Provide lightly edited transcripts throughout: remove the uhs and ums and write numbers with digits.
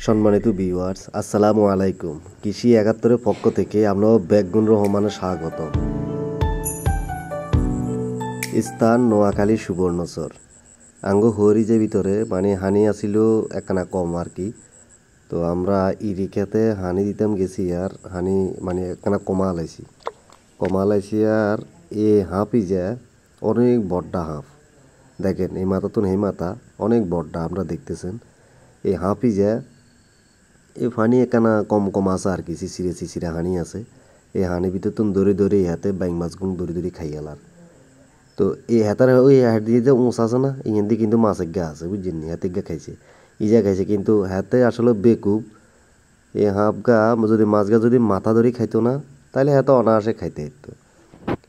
সম্মানিত ভিউয়ার্স, আসসালামু আলাইকুম। কৃষি ৭১-এর পক্ষ থেকে আমরা বেগুন রহমানের স্বাগতম। স্থান নোয়াখালী সুবর্ণচর। আঙ্গ হরিজের ভিতরে হানি আসিল একখানা কম আর কি। তো আমরা ইরিখাতে হানি দিতাম গেছি আর হানি একখানা কমা লাইছি আর এ হাঁপই যে অনেক বড্ডা হাঁপ। দেখেন এই মাথা তো এই মাথা অনেক বড্ডা আমরা দেখতেছেন। এই হাঁপই যে এই ফানি একখানা কম কম আছে আর কি, চিচিরে হানি আছে। এই হানি ভিতর তুমি দৌড়ে হাতে বাইং মাছগুলো দৌড়ে খাই গেলার। তো এই হাতার ওই হাত দিয়ে যে উঁচ আছে না, এখান দিয়ে কিন্তু মাছ এগা আছে, বুঝছেন নি? হাতে গা খাইছে, ইজা খাইছে, কিন্তু হাতে আসলে বেকুব। এই হাঁপ গা যদি মাছ গা যদি মাথা ধরে খাইতো না, তাহলে হাতে অনায়াসে খাইতে হইতো।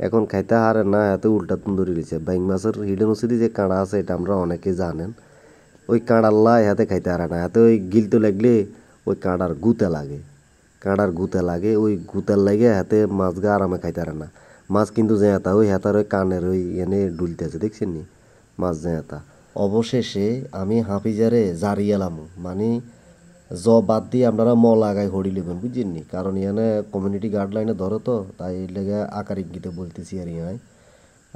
এখন খাইতে হারে না, হাতে উল্টা তুম ধরে দিয়েছে। বাইং মাছের হিডেন ওসিডি যে কাঁড়া আছে, এটা আমরা অনেকে জানেন। ওই কাঁড়াল্লাই হাতে খাইতে হারে না, হাতে ওই গিলতে লাগলে ওই কাঁড়ার গুতে লাগে, ওই গুতার লাগে হাতে মাছ গা আরামে খাইতে পারে না। মাছ কিন্তু যে হাতা ওই হাতার ওই কানের ওই এনে ডুলতেছে, দেখছেন নি মাছ যে হাতা। অবশেষে আমি হাফিজারে জারি এলাম, বাদ দিয়ে আপনারা লাগাই হড়ি লিবেন, বুঝছেন নি? কারণ ইয়ানে কমিউনিটি গাইডলাইনে ধরো তো, তাই লেগে আকার ইঙ্গিতে বলতেছি আর ইয়াই।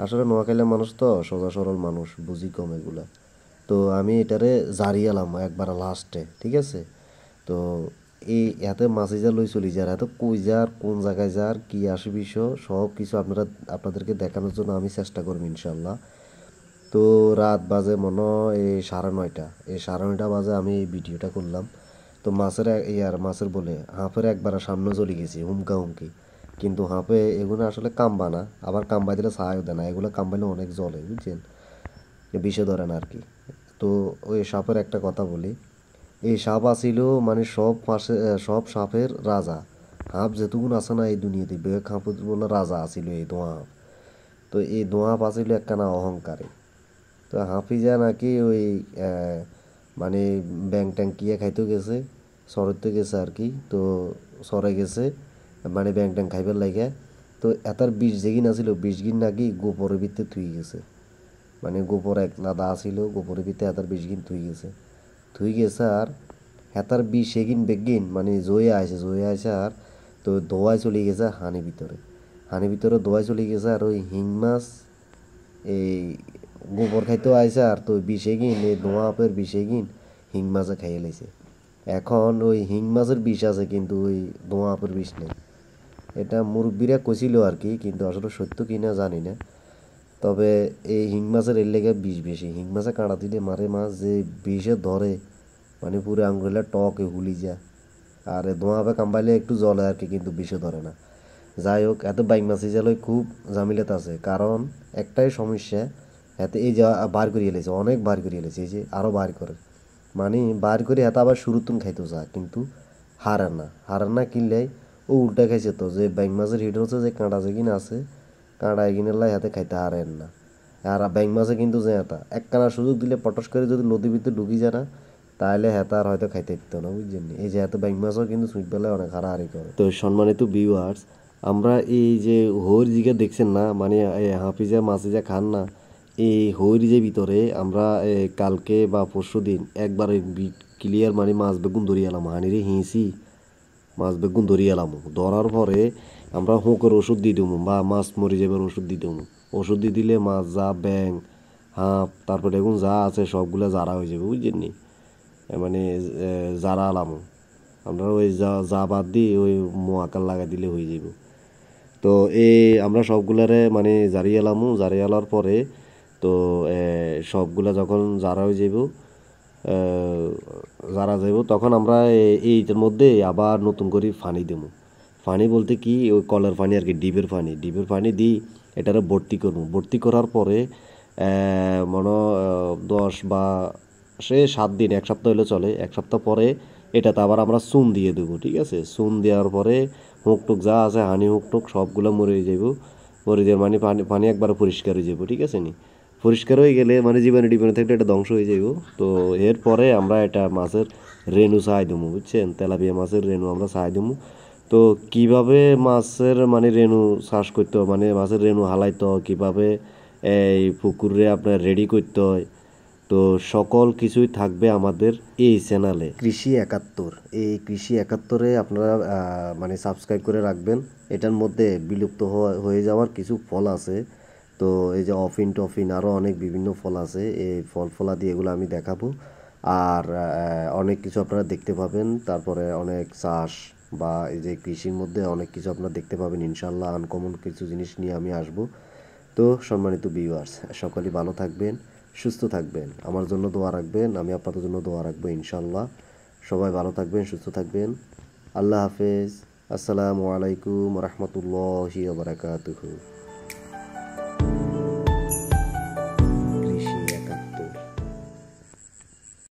আসলে নোয়াখালীর মানুষ তো সোজা সরল মানুষ, বুঝি কম এগুলা। তো আমি এটারে জারি এলাম একবার লাস্টে, ঠিক আছে? তো এই এতে মাছে যা লই চলি যার এত কই যার কোন জায়গায় যার কি আসে বিষয় সব কিছু আপনাদেরকে দেখানোর জন্য আমি চেষ্টা করব ইনশাল্লাহ। তো রাত বাজে মনে হয় এই 9:30, এই 9:30 বাজে আমি এই ভিডিওটা করলাম। তো মাছের বলে হাঁফের একবার সামনে চলে গেছি হুমকি, কিন্তু হাঁফে এগুলো আসলে কামবা না, আবার কামবাই দিলে সাহায্য দেয় না, এগুলো কামবাইলে অনেক জলে, বুঝছেন? বিষে ধরে না আর কি। তো ওই সাপের একটা কথা বলি, এই সাপ আসিল সব সাপের রাজা। হাঁপ যেটুকুন আছে না এই দুনিয়াতে, বেগ হাঁপ বলে রাজা আসিল এই দোয়া হাঁপ। তো এই দোয়া হাঁপ আসিল একখানা অহংকারে। তো হাফিজা নাকি ওই মানে ব্যাং ট্যাং কিয়ে খাইতে গেছে, সরতে গেছে আর কি। তো সরে গেছে ব্যাং ট্যাং খাইবার লাগে। তো এতার 20 যেগিন আসিল, 20 গিন নাকি গোপরের ভিতরে থুই গেছে। গোপর এক লাদা আসিল, গোপরের ভিতরে এতার 20 গিন থুই গেছে আর হেতার 20 এগিন বেগিন জয়ে আইসে আর তো ধোয়ায় চলে গেছে হানি ভিতরে ধোয়ায় চলে গেছে। আর ওই হিং মাছ এই গোবর খাইতেও আইসে আর তো 20 এগিন এই ধোঁয়া আপের 20 এগিন হিং মাছে খাইয়ে লাইছে। এখন ওই হিং মাছের বিষ আছে, কিন্তু ওই ধোঁয়া আপের বিষ নেই। এটা মুরব্বীরা কইছিল আর কি, কিন্তু আসলে সত্য কিনা জানি না। তবে এই হিং মাছের এর লেগে বিষ বেশি, হিং মাছে কাঁড়া দিলে মারে মাছ যে বিষে ধরে পুরো আঙ্গুলে টকে হুলি যায়। আর ধোঁয়াবে কামবাইলে একটু জলে আর কি, কিন্তু বিষে ধরে না। যাই হোক, এত বাইক মাছ জালে খুব জামিলাত আছে, কারণ একটাই সমস্যা, এতে এই যে বার করিয়ে লেছে, অনেক বার করিয়ে লেছে, এই যে আরও বার করে বার করে এত আবার শুরুতুন খাইতে যায়, কিন্তু হারান না কিনলে ও উল্টা খাইছে। তো যে ব্যাং মাছের হিট হচ্ছে যে কাঁটা যে কিনা আছে, কাঁটা এগিনে লাই হাতে খাইতে হারেন না। আর ব্যাং মাছে কিন্তু যে হেতা একখানা সুযোগ দিলে পটস করে যদি নদীর ভিতরে ঢুকি যায় না, তাহলে হেতার হয়তো খাইতে দিত না, বুঝছেন? এই যে এত ব্যাং মাছও কিন্তু সুইট বেলায় অনেক হারাহারি করে। তো সম্মানিত ভিউয়ার্স, আমরা এই যে হর জিগা দেখছেন না, হাফিজা মাছে যা খান না, এই হর যে ভিতরে আমরা কালকে বা পরশু দিন একবার ক্লিয়ার মাছ বেগুন ধরিয়ে এলাম, হানিরে হিঁসি মাছ বেগুন ধরিয়ে এলাম। ধরার পরে আমরা হুঁকের ওষুধ দিয়ে দেবো বা মাছ মরে যাবার ওষুধ দিয়ে দেবো। ওষুধ দিয়ে দিলে মাছ যা ব্যাং হাঁপ তারপরে এখন যা আছে সবগুলো জারা হয়ে যাবে, বুঝছেন নি? জারা আলাম আমরা ওই যা বাদ দিয়ে ওই মোয়াকাল লাগাই দিলে হয়ে যাব। তো আমরা সবগুলারে জারিয়ে এলার পরে তো সবগুলা যখন জারা হয়ে যাব, তখন আমরা এইটার মধ্যে আবার নতুন করে পানি দেবো। পানি বলতে কি, ওই কলের পানি আর কি, ডিবের পানি দিই এটারে ভর্তি করার পরে মনে 10 বা 7 দিন, 1 সপ্তাহ হলে চলে। 1 সপ্তাহ পরে এটাতে আবার আমরা চুন দিয়ে দেবো, ঠিক আছে? চুন দেওয়ার পরে হুকটুক যা আছে হানি হুকটুক সবগুলো মরে যাব। মরে যাওয়ার পানি একবার পরিষ্কার হয়ে যাব, ঠিক আছে নি? পরিষ্কার হয়ে গেলে জীবাণু টিবাণু থেকে এটা ধ্বংস হয়ে যাব। তো এরপরে আমরা এটা মাছের রেণু চাই দেবো, বুঝছেন? তেলাপিয়া মাছের রেণু আমরা চাই দেবো। তো কিভাবে মাছের রেণু চাষ করতে হয়, মাছের রেণু হালাইতে হয় কীভাবে, এই পুকুরে আপনার রেডি করতে হয়, তো সকল কিছুই থাকবে আমাদের এই চ্যানেলে কৃষি ৭১। এই কৃষি ৭১-এ আপনারা মানে সাবস্ক্রাইব করে রাখবেন। এটার মধ্যে বিলুপ্ত হয়ে যাওয়ার কিছু ফল আছে। তো এই যে অফিন টফিন আরও অনেক বিভিন্ন ফল আছে, এই ফলাদি এগুলো আমি দেখাবো। আর অনেক কিছু আপনারা দেখতে পাবেন। তারপরে অনেক চাষ বা এই যে কৃষির মধ্যে অনেক কিছু আপনারা দেখতে পাবেন ইনশাল্লাহ। আনকমন কিছু জিনিস নিয়ে আমি আসবো। তো সম্মানিত ভিউয়ার্স, সকলেই ভালো থাকবেন, সুস্থ থাকবেন, আমার জন্য দোয়া রাখবেন, আমি আপনাদের জন্য দোয়া রাখবো ইনশাল্লাহ। সবাই ভালো থাকবেন, সুস্থ থাকবেন। আল্লাহ হাফেজ। আসসালামু আলাইকুম রহমতুল্লাহি ওয়া বারাকাতুহু।